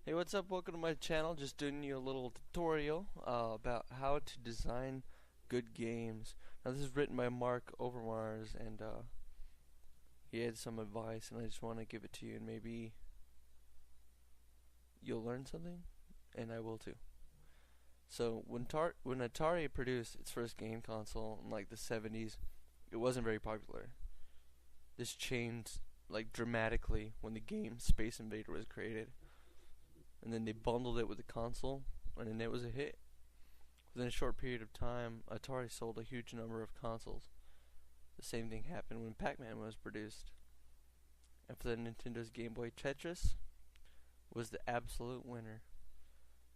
Hey, what's up? Welcome to my channel. Just doing you a little tutorial about how to design good games. Now, this is written by Mark Overmars, and he had some advice, and I just want to give it to you, and maybe you'll learn something, and I will too. So, when Atari produced its first game console in like the 70s, it wasn't very popular. This changed like dramatically when the game Space Invader was created. And then they bundled it with the console, and then it was a hit. Within a short period of time, Atari sold a huge number of consoles. The same thing happened when Pac-Man was produced. And for the Nintendo's Game Boy, Tetris was the absolute winner.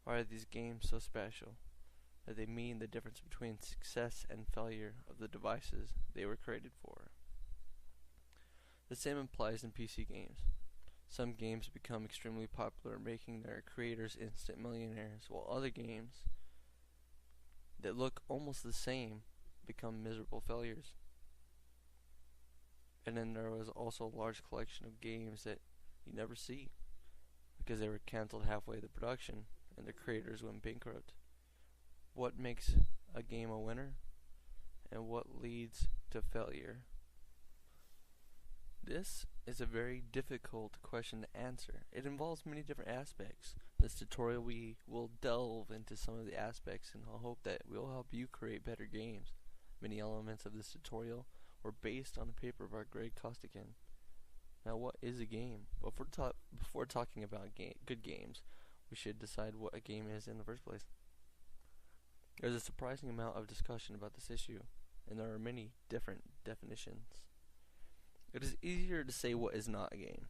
Why are these games so special? That they mean the difference between success and failure of the devices they were created for. The same applies in PC games. Some games become extremely popular, making their creators instant millionaires, while other games that look almost the same become miserable failures. And then there was also a large collection of games that you never see because they were canceled halfway through the production and their creators went bankrupt. What makes a game a winner and what leads to failure? This is a very difficult question to answer. It involves many different aspects. In this tutorial we will delve into some of the aspects, and I'll hope that we'll help you create better games. Many elements of this tutorial were based on a paper by Greg Costigan. Now, what is a game? Before talking about good games, we should decide what a game is in the first place. There's a surprising amount of discussion about this issue, and there are many different definitions. It is easier to say what is not a game.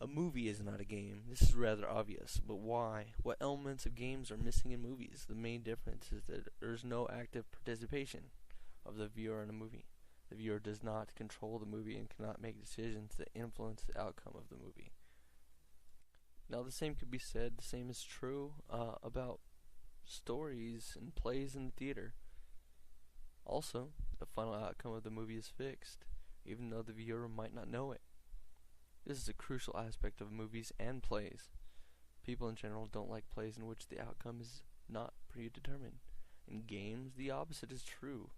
A movie is not a game. This is rather obvious, but why? What elements of games are missing in movies? The main difference is that there is no active participation of the viewer in a movie. The viewer does not control the movie and cannot make decisions that influence the outcome of the movie. Now, the same is true about stories and plays in the theater. Also, the final outcome of the movie is fixed, even though the viewer might not know it. This is a crucial aspect of movies and plays. People in general don't like plays in which the outcome is not predetermined. In games, the opposite is true.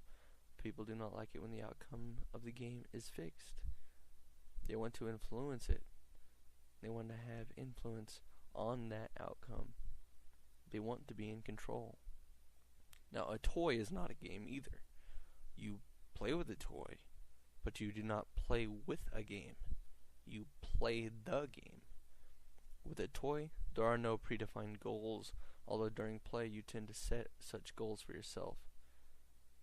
People do not like it when the outcome of the game is fixed. They want to influence it. They want to have influence on that outcome. They want to be in control. Now, a toy is not a game either. You play with a toy, but you do not play with a game. You play the game. With a toy, there are no predefined goals, although during play you tend to set such goals for yourself.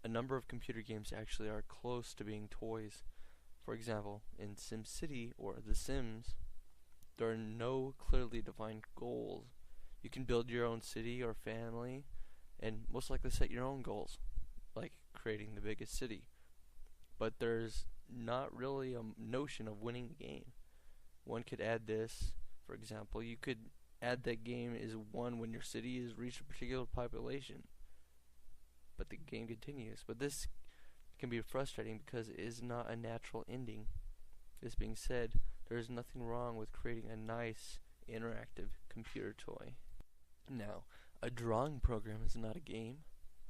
A number of computer games actually are close to being toys. For example, in SimCity or The Sims, there are no clearly defined goals. You can build your own city or family and most likely set your own goals, like creating the biggest city. But there's not really a notion of winning the game. One could add this, for example, you could add that game is won when your city has reached a particular population. But the game continues. But this can be frustrating because it is not a natural ending. This being said, there is nothing wrong with creating a nice, interactive computer toy. Now, a drawing program is not a game.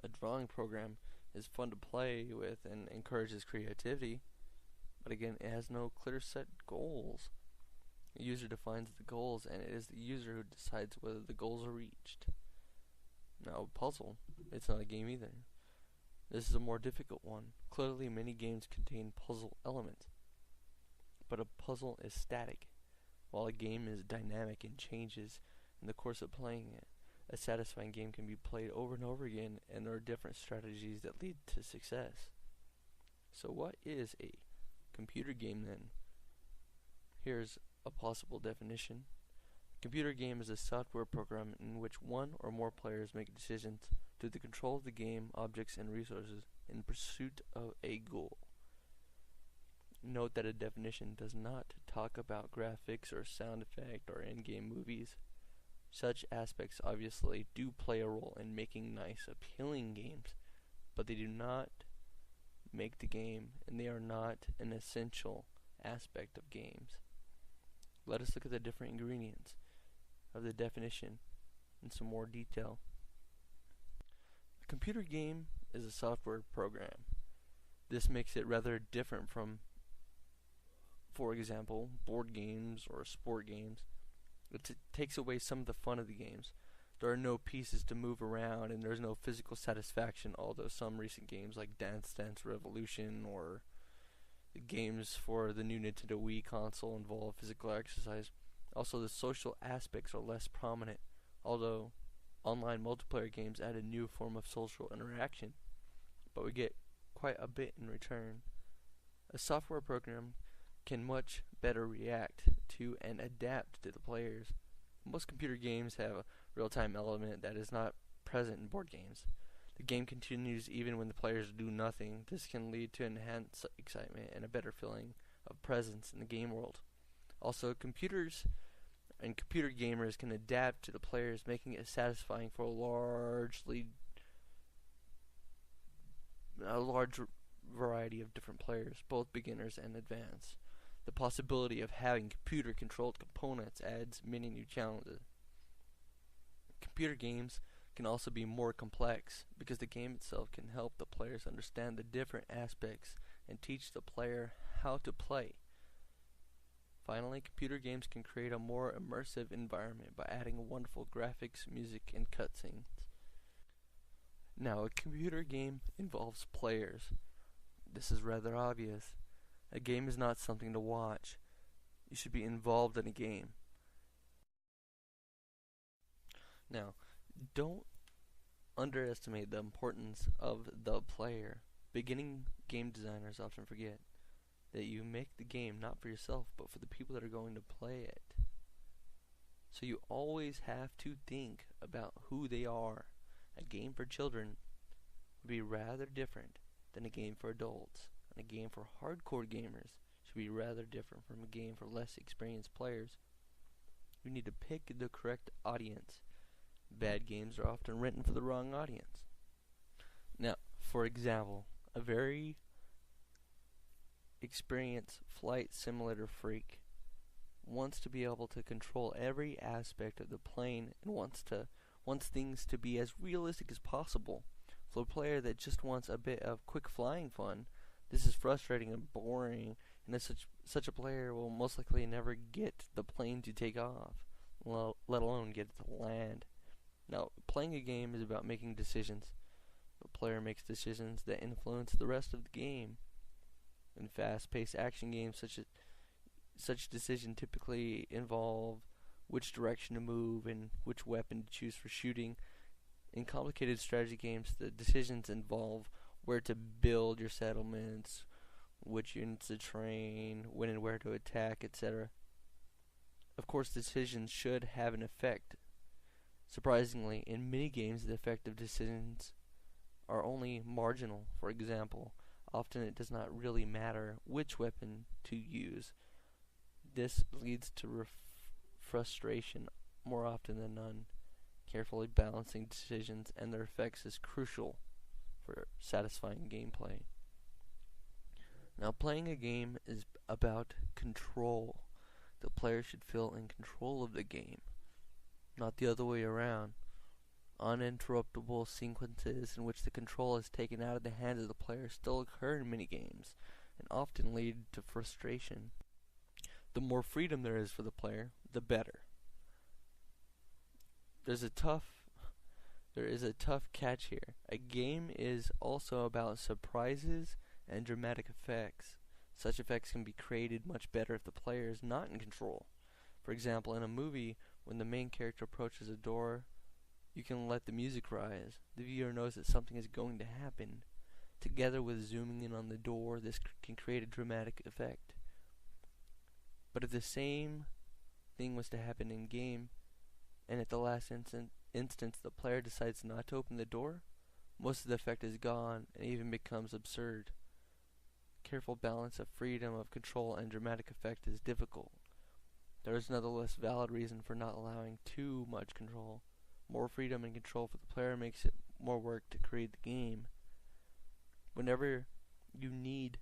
A drawing program is fun to play with and encourages creativity, but again, it has no clear set goals. The user defines the goals, and it is the user who decides whether the goals are reached. Now, a puzzle, it's not a game either. This is a more difficult one. Clearly, many games contain puzzle elements, but a puzzle is static, while a game is dynamic and changes in the course of playing it. A satisfying game can be played over and over again, and there are different strategies that lead to success. So what is a computer game then? Here's a possible definition. A computer game is a software program in which one or more players make decisions to the control of the game, objects, and resources in pursuit of a goal. Note that a definition does not talk about graphics or sound effect or in-game movies. Such aspects obviously do play a role in making nice, appealing games, but they do not make the game, and they are not an essential aspect of games. Let us look at the different ingredients. of the definition in some more detail. A computer game is a software program. This makes it rather different from, for example, board games or sport games. It takes away some of the fun of the games. There are no pieces to move around and there's no physical satisfaction, although some recent games like Dance Dance Revolution or the games for the new Nintendo Wii console involve physical exercise. Also, the social aspects are less prominent, although online multiplayer games add a new form of social interaction, but we get quite a bit in return. A software program can much better react to and adapt to the players. Most computer games have a real-time element that is not present in board games. The game continues even when the players do nothing. This can lead to enhanced excitement and a better feeling of presence in the game world. Also, computers and computer gamers can adapt to the players, making it satisfying for a large variety of different players, both beginners and advanced. The possibility of having computer-controlled components adds many new challenges. Computer games can also be more complex because the game itself can help the players understand the different aspects and teach the player how to play. Finally, computer games can create a more immersive environment by adding wonderful graphics, music, and cutscenes. Now, a computer game involves players. This is rather obvious. A game is not something to watch. You should be involved in a game. Now, don't underestimate the importance of the player. Beginning game designers often forget that you make the game not for yourself, but for the people that are going to play it. So you always have to think about who they are. A game for children would be rather different than a game for adults. And a game for hardcore gamers should be rather different from a game for less experienced players. You need to pick the correct audience. Bad games are often written for the wrong audience. Now, for example, a very experienced flight simulator freak wants to be able to control every aspect of the plane and wants things to be as realistic as possible. For a player that just wants a bit of quick flying fun, this is frustrating and boring, and such a player will most likely never get the plane to take off, let alone get it to land. Now, playing a game is about making decisions. The player makes decisions that influence the rest of the game. In fast-paced action games, such decisions typically involve which direction to move and which weapon to choose for shooting. In complicated strategy games, the decisions involve where to build your settlements, which units to train, when and where to attack, etc. Of course, decisions should have an effect. Surprisingly, in many games, the effect of decisions are only marginal. For example, often it does not really matter which weapon to use. This leads to frustration more often than none. Carefully balancing decisions and their effects is crucial for satisfying gameplay. Now, playing a game is about control. The player should feel in control of the game, not the other way around. Uninterruptible sequences in which the control is taken out of the hands of the player still occur in many games, and often lead to frustration. The more freedom there is for the player, the better. There is a tough catch here. A game is also about surprises and dramatic effects. Such effects can be created much better if the player is not in control. For example, in a movie, when the main character approaches a door, you can let the music rise. The viewer knows that something is going to happen. Together with zooming in on the door, this can create a dramatic effect. But if the same thing was to happen in game, and at the last instance the player decides not to open the door, most of the effect is gone and even becomes absurd. Careful balance of freedom of control and dramatic effect is difficult. There is another less valid reason for not allowing too much control. More freedom and control for the player makes it more work to create the game. Whenever you need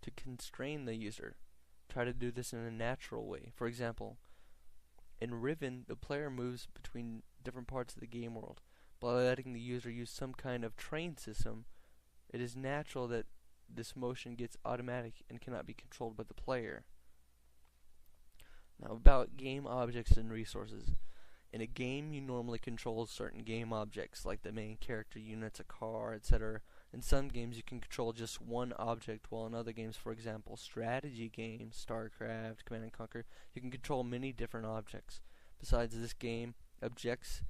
to constrain the user, try to do this in a natural way. For example, In Riven, the player moves between different parts of the game world. By letting the user use some kind of train system, it is natural that this motion gets automatic and cannot be controlled by the player. Now about game objects and resources. In a game, you normally control certain game objects, like the main character units, a car, etc. In some games, you can control just one object, while in other games, for example, strategy games, StarCraft, Command & Conquer, you can control many different objects. Besides this game, objects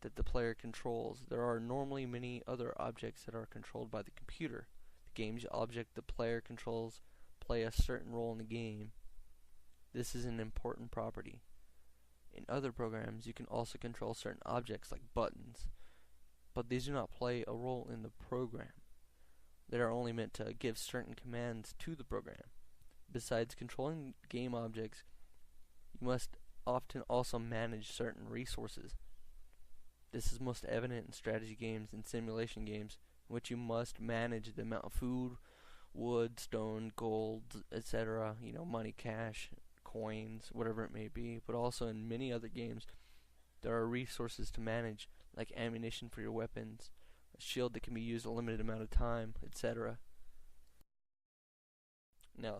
that the player controls, there are normally many other objects that are controlled by the computer. The game's object the player controls play a certain role in the game. This is an important property. In other programs, you can also control certain objects like buttons, but these do not play a role in the program. They are only meant to give certain commands to the program. Besides controlling game objects, you must often also manage certain resources. This is most evident in strategy games and simulation games, in which you must manage the amount of food, wood, stone, gold, etc., money, cash, coins, whatever it may be. But also in many other games, there are resources to manage, like ammunition for your weapons, a shield that can be used a limited amount of time, etc. Now,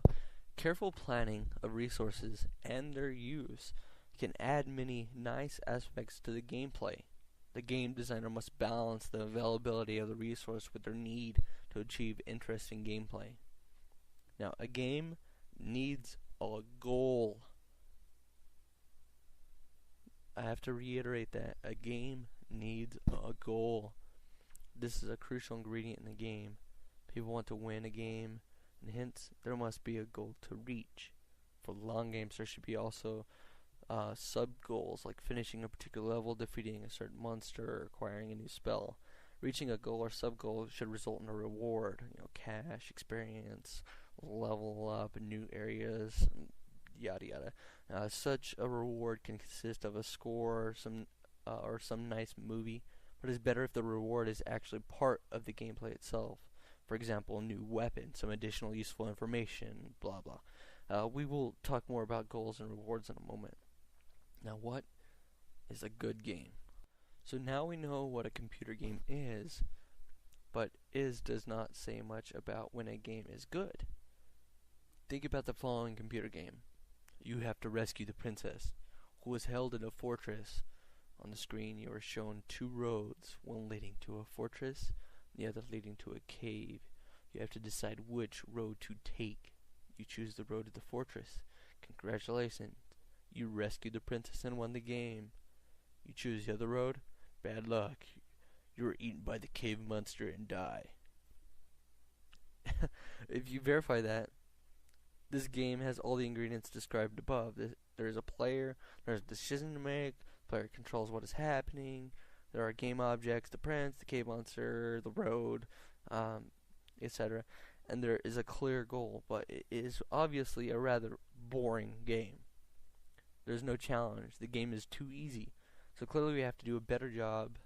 careful planning of resources and their use can add many nice aspects to the gameplay. The game designer must balance the availability of the resource with their need to achieve interesting gameplay. Now, a game needs a goal. I have to reiterate that. A game needs a goal. This is a crucial ingredient in the game. People want to win a game, and hence there must be a goal to reach. For long games, there should be also sub-goals, like finishing a particular level, defeating a certain monster, or acquiring a new spell. Reaching a goal or sub-goal should result in a reward, cash, experience, level up, new areas, yada yada. Such a reward can consist of a score or some nice movie, but it's better if the reward is actually part of the gameplay itself. For example, a new weapon, some additional useful information, blah blah. We will talk more about goals and rewards in a moment. Now, what is a good game? So now we know what a computer game is, but is does not say much about when a game is good. Think about the following computer game. You have to rescue the princess, who is held in a fortress. On the screen you are shown two roads, one leading to a fortress, the other leading to a cave. You have to decide which road to take. You choose the road to the fortress. Congratulations, you rescued the princess and won the game. You choose the other road. Bad luck. You are eaten by the cave monster and die. If you verify that, this game has all the ingredients described above. There is a player, there's a decision to make, the player controls what is happening, there are game objects, the prince, the cave monster, the road, etc. And there is a clear goal, but it is obviously a rather boring game. There's no challenge. The game is too easy. So clearly we have to do a better job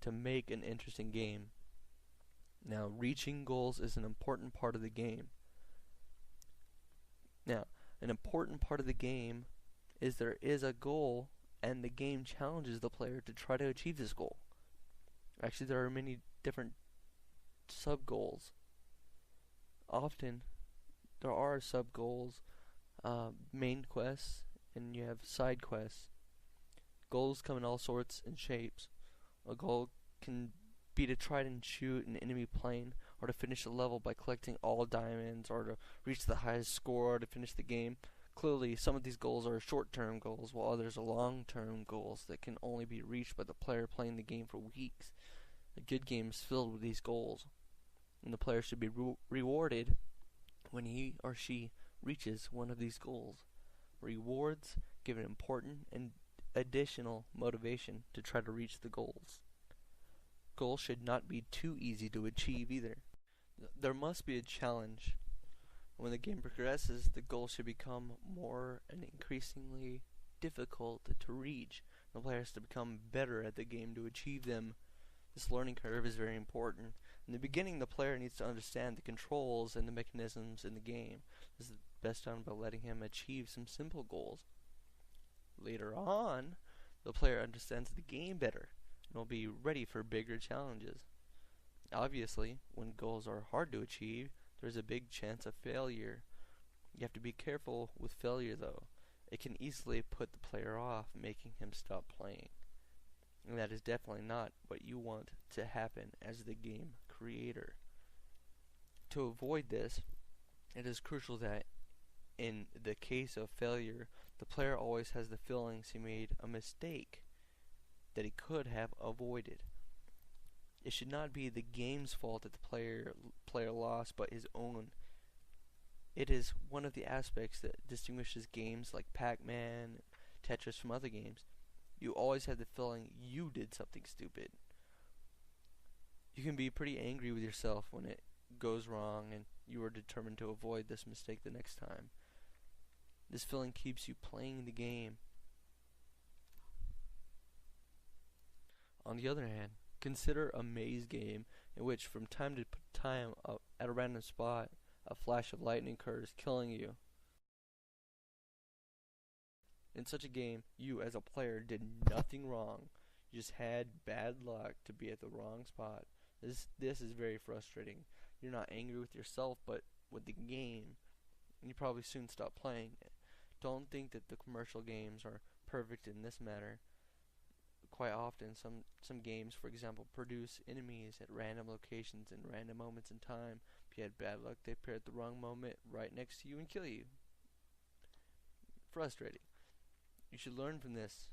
to make an interesting game. Now, reaching goals is an important part of the game. Now, an important part of the game is there is a goal, and the game challenges the player to try to achieve this goal. Actually, there are many different sub-goals. Often, there are sub-goals, main quests, and you have side quests. Goals come in all sorts and shapes. A goal can be to try and shoot an enemy plane, or to finish a level by collecting all diamonds, or to reach the highest score, or to finish the game. Clearly, some of these goals are short-term goals, while others are long-term goals that can only be reached by the player playing the game for weeks. A good game is filled with these goals, and the player should be rewarded when he or she reaches one of these goals. Rewards give an important and additional motivation to try to reach the goals. Goals should not be too easy to achieve either. There must be a challenge. When the game progresses, the goals should become more and increasingly difficult to reach. The player has to become better at the game to achieve them. This learning curve is very important. In the beginning, the player needs to understand the controls and the mechanisms in the game. This is best done by letting him achieve some simple goals. Later on, the player understands the game better and will be ready for bigger challenges. Obviously, when goals are hard to achieve, there's a big chance of failure. You have to be careful with failure though. It can easily put the player off, making him stop playing. And that is definitely not what you want to happen as the game creator. To avoid this, it is crucial that in the case of failure, the player always has the feelings he made a mistake that he could have avoided. It should not be the game's fault that the player lost, but his own. It is one of the aspects that distinguishes games like Pac-Man, Tetris from other games. You always have the feeling you did something stupid. You can be pretty angry with yourself when it goes wrong and you are determined to avoid this mistake the next time. This feeling keeps you playing the game. On the other hand, consider a maze game in which from time to time at a random spot a flash of lightning occurs, killing you. In such a game, you as a player did nothing wrong. You just had bad luck to be at the wrong spot. This is very frustrating. You're not angry with yourself, but with the game. And you probably soon stop playing it. Don't think that the commercial games are perfect in this matter. Quite often, some games, for example, produce enemies at random locations and random moments in time. If you had bad luck, they appear at the wrong moment right next to you and kill you. Frustrating. You should learn from this.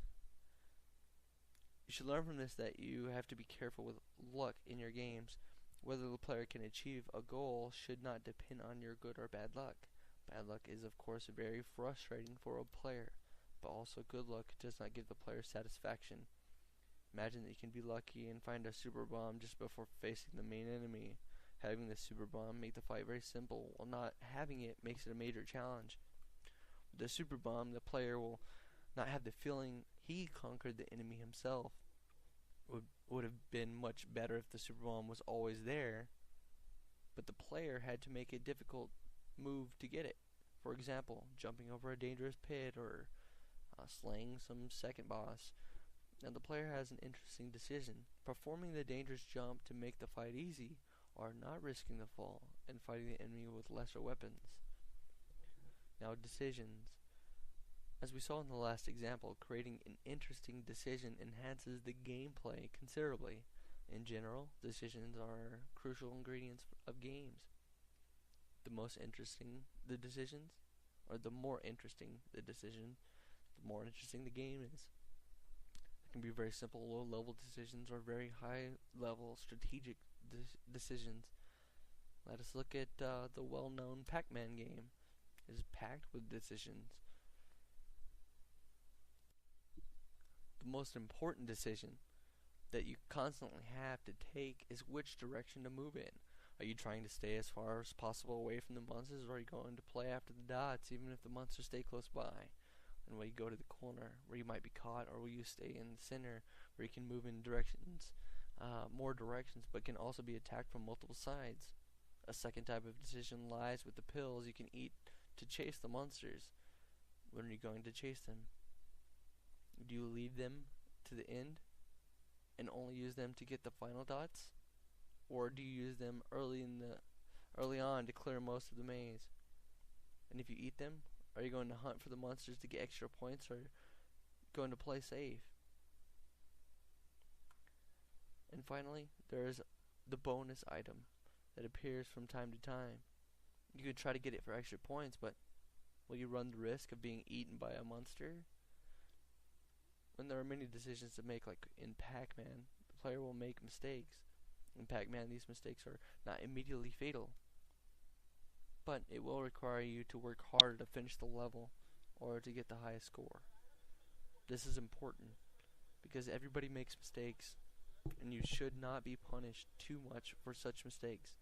You should learn from this that you have to be careful with luck in your games. Whether the player can achieve a goal should not depend on your good or bad luck. Bad luck is of course very frustrating for a player, but also good luck does not give the player satisfaction. Imagine that you can be lucky and find a super bomb just before facing the main enemy. Having the super bomb make the fight very simple, while not having it makes it a major challenge. With the super bomb, the player will not have the feeling he conquered the enemy himself. Would have been much better if the super bomb was always there, but the player had to make a difficult move to get it. For example, jumping over a dangerous pit or slaying some second boss. Now the player has an interesting decision: performing the dangerous jump to make the fight easy, or not risking the fall and fighting the enemy with lesser weapons. Now decisions. As we saw in the last example, creating an interesting decision enhances the gameplay considerably. In general, decisions are crucial ingredients of games. The more interesting the decision, the more interesting the game is. It can be very simple low-level decisions or very high-level strategic decisions. Let us look at the well-known Pac-Man game. It is packed with decisions. The most important decision that you constantly have to take is which direction to move in. Are you trying to stay as far as possible away from the monsters, or are you going to play after the dots even if the monsters stay close by? And will you go to the corner where you might be caught, or will you stay in the center where you can move in more directions, but can also be attacked from multiple sides? A second type of decision lies with the pills you can eat to chase the monsters. When are you going to chase them? Do you leave them to the end and only use them to get the final dots? Or do you use them early on to clear most of the maze? And if you eat them, are you going to hunt for the monsters to get extra points, or going to play safe? And finally, there is the bonus item that appears from time to time. You could try to get it for extra points, but will you run the risk of being eaten by a monster? When there are many decisions to make, like in Pac-Man, the player will make mistakes. In Pac-Man, these mistakes are not immediately fatal, but it will require you to work harder to finish the level or to get the highest score. This is important because everybody makes mistakes, and you should not be punished too much for such mistakes.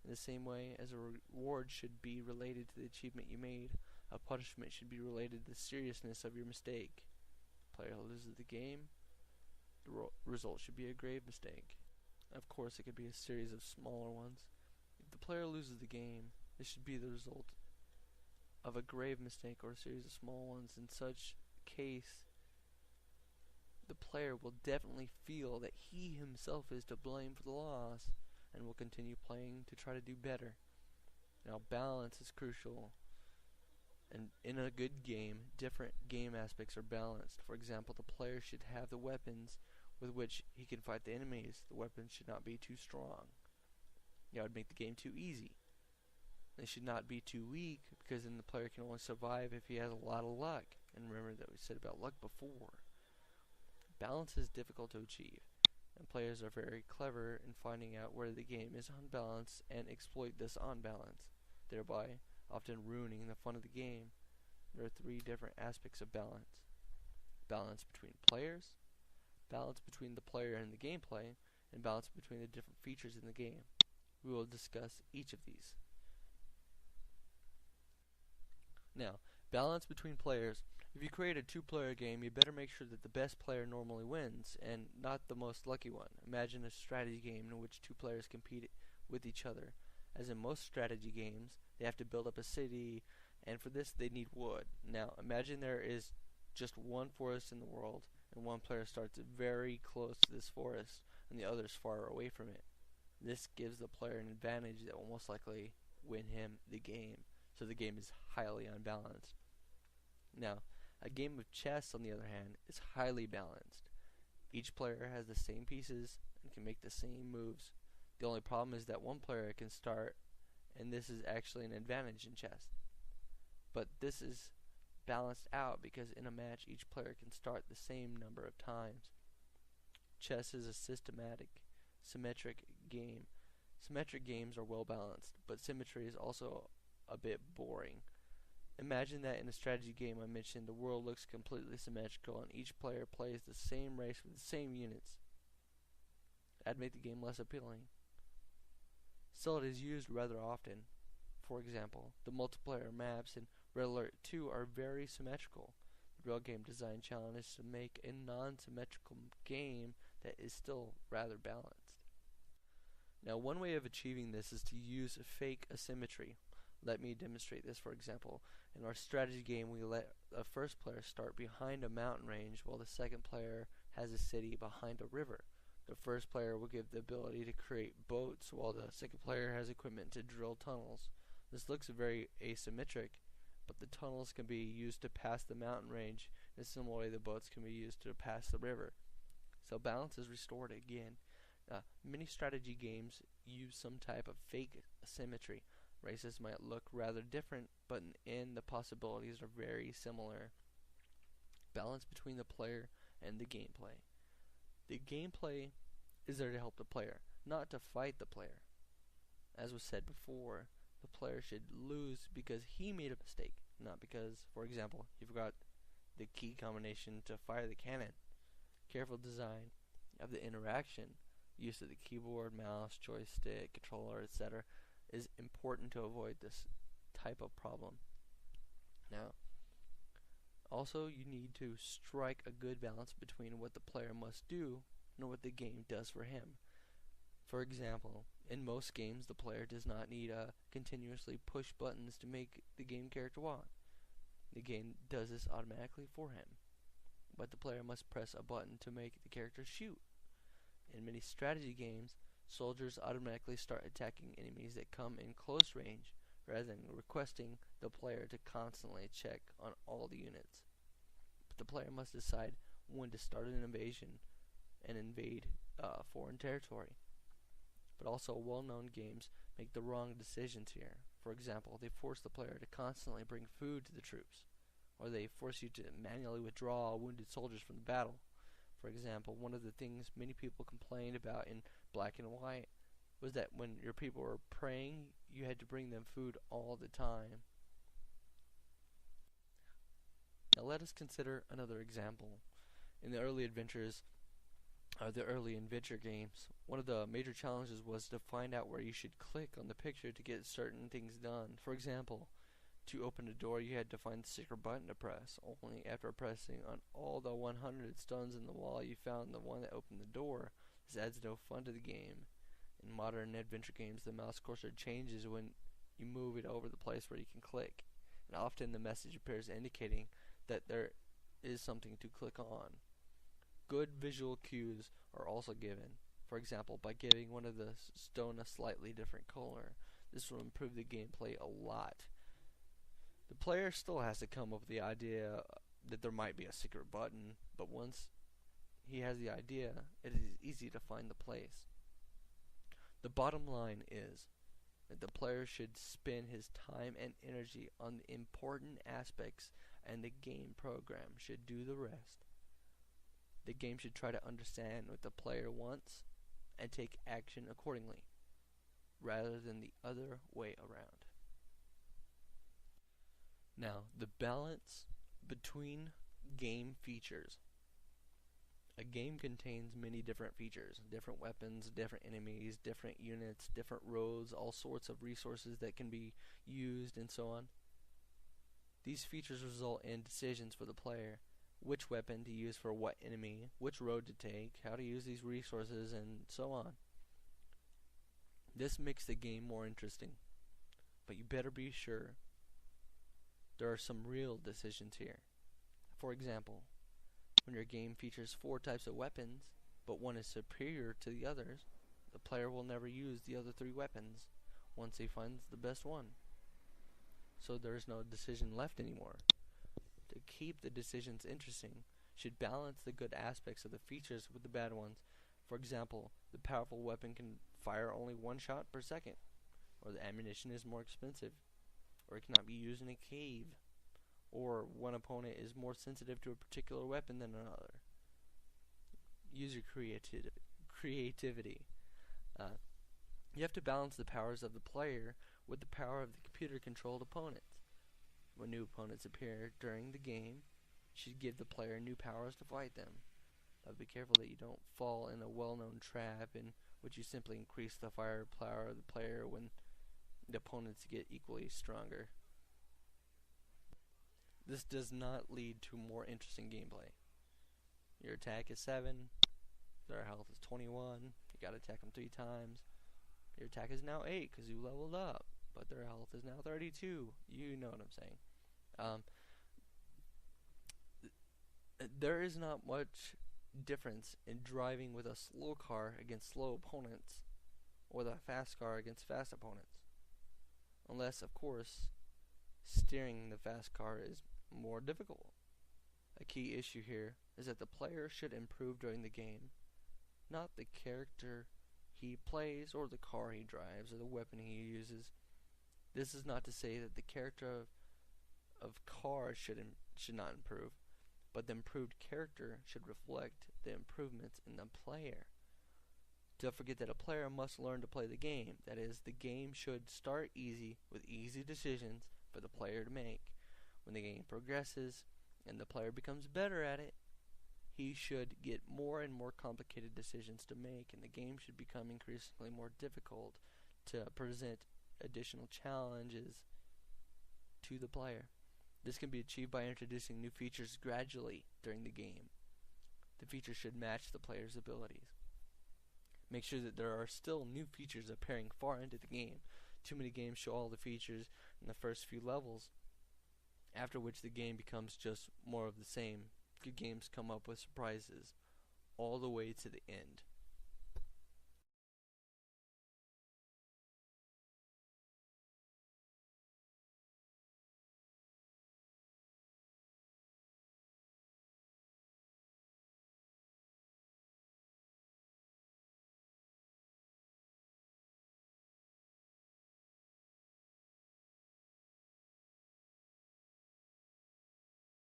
In the same way as a reward should be related to the achievement you made, a punishment should be related to the seriousness of your mistake. Player loses the game, the result should be a grave mistake. Of course, it could be a series of smaller ones. If the player loses the game, this should be the result of a grave mistake or a series of small ones. In such case, the player will definitely feel that he himself is to blame for the loss and will continue playing to try to do better. Now, balance is crucial, and in a good game, different game aspects are balanced. For example, the player should have the weapons with which he can fight the enemies. The weapons should not be too strong. That would make the game too easy. They should not be too weak, because then the player can only survive if he has a lot of luck. And remember that we said about luck before. Balance is difficult to achieve, and players are very clever in finding out where the game is unbalanced and exploit this unbalance, thereby often ruining the fun of the game. There are three different aspects of balance. Balance between players, balance between the player and the gameplay, and balance between the different features in the game. We will discuss each of these. Now, balance between players. If you create a two-player game, you better make sure that the best player normally wins, and not the most lucky one. Imagine a strategy game in which two players compete with each other. As in most strategy games, they have to build up a city, and for this they need wood. Now, imagine there is just one forest in the world, and one player starts very close to this forest, and the other is far away from it. This gives the player an advantage that will most likely win him the game, so the game is highly unbalanced. Now, a game of chess, on the other hand, is highly balanced. Each player has the same pieces and can make the same moves. The only problem is that one player can start, and this is actually an advantage in chess. But this is balanced out because in a match each player can start the same number of times. Chess is a symmetric game. Symmetric games are well balanced, but symmetry is also a bit boring. Imagine that in a strategy game I mentioned, the world looks completely symmetrical and each player plays the same race with the same units. That'd make the game less appealing. Still, it is used rather often. For example, the multiplayer maps in Red Alert 2 are very symmetrical. The real game design challenge is to make a non-symmetrical game that is still rather balanced. Now, one way of achieving this is to use fake asymmetry. Let me demonstrate this. For example, in our strategy game, we let the first player start behind a mountain range while the second player has a city behind a river. The first player will give the ability to create boats while the second player has equipment to drill tunnels. This looks very asymmetric, but the tunnels can be used to pass the mountain range in a similar way the boats can be used to pass the river. So balance is restored again. Many strategy games use some type of fake asymmetry. Races might look rather different, but in the end the possibilities are very similar. Balance between the player and the gameplay. The gameplay is there to help the player, not to fight the player. As was said before, the player should lose because he made a mistake, not because, for example, he forgot the key combination to fire the cannon. Careful design of the interaction, use of the keyboard, mouse, joystick, controller, etc. is important to avoid this type of problem. Now, also you need to strike a good balance between what the player must do and what the game does for him. For example, in most games the player does not need to continuously push buttons to make the game character walk. The game does this automatically for him, but the player must press a button to make the character shoot. In many strategy games, soldiers automatically start attacking enemies that come in close range, rather than requesting the player to constantly check on all the units. But the player must decide when to start an invasion and invade foreign territory. But also well-known games make the wrong decisions here. For example, they force the player to constantly bring food to the troops, or they force you to manually withdraw wounded soldiers from the battle. For example, one of the things many people complained about in Black and White was that when your people were praying, you had to bring them food all the time. Now let us consider another example. In the early adventure games, one of the major challenges was to find out where you should click on the picture to get certain things done. For example, to open a door you had to find the secret button to press. Only after pressing on all the 100 stones in the wall you found the one that opened the door. This adds no fun to the game. In modern adventure games, the mouse cursor changes when you move it over the place where you can click, and often the message appears indicating that there is something to click on. Good visual cues are also given. For example, by giving one of the stone a slightly different color. This will improve the gameplay a lot. The player still has to come up with the idea that there might be a secret button, but once he has the idea, it is easy to find the place. The bottom line is that the player should spend his time and energy on the important aspects, and the game program should do the rest. The game should try to understand what the player wants and take action accordingly, rather than the other way around. Now, the balance between game features. A game contains many different features, different weapons, different enemies, different units, different roads, all sorts of resources that can be used, and so on. These features result in decisions for the player, which weapon to use for what enemy, which road to take, how to use these resources, and so on. This makes the game more interesting, but you better be sure there are some real decisions here. For example, when your game features 4 types of weapons, but one is superior to the others, the player will never use the other 3 weapons once he finds the best one. So there is no decision left anymore. To keep the decisions interesting, should balance the good aspects of the features with the bad ones. For example, the powerful weapon can fire only 1 shot per second, or the ammunition is more expensive, or it cannot be used in a cave, or one opponent is more sensitive to a particular weapon than another. Use your creativity. You have to balance the powers of the player with the power of the computer-controlled opponents. When new opponents appear during the game, you should give the player new powers to fight them. But be careful that you don't fall in a well-known trap in which you simply increase the firepower of the player when the opponents get equally stronger. This does not lead to more interesting gameplay. Your attack is 7, their health is 21, you gotta attack them 3 times. Your attack is now 8 because you leveled up, but their health is now 32. You know what I'm saying. There is not much difference in driving with a slow car against slow opponents, or the fast car against fast opponents. Unless, of course, steering the fast car is more difficult. A key issue here is that the player should improve during the game, not the character he plays or the car he drives or the weapon he uses. This is not to say that the character of cars should not improve, but the improved character should reflect the improvements in the player. Don't forget that a player must learn to play the game. That is, the game should start easy with easy decisions for the player to make. When the game progresses and the player becomes better at it, he should get more and more complicated decisions to make, and the game should become increasingly more difficult to present additional challenges to the player. This can be achieved by introducing new features gradually during the game. The features should match the player's abilities. Make sure that there are still new features appearing far into the game. Too many games show all the features in the first few levels, after which the game becomes just more of the same. Good games come up with surprises all the way to the end.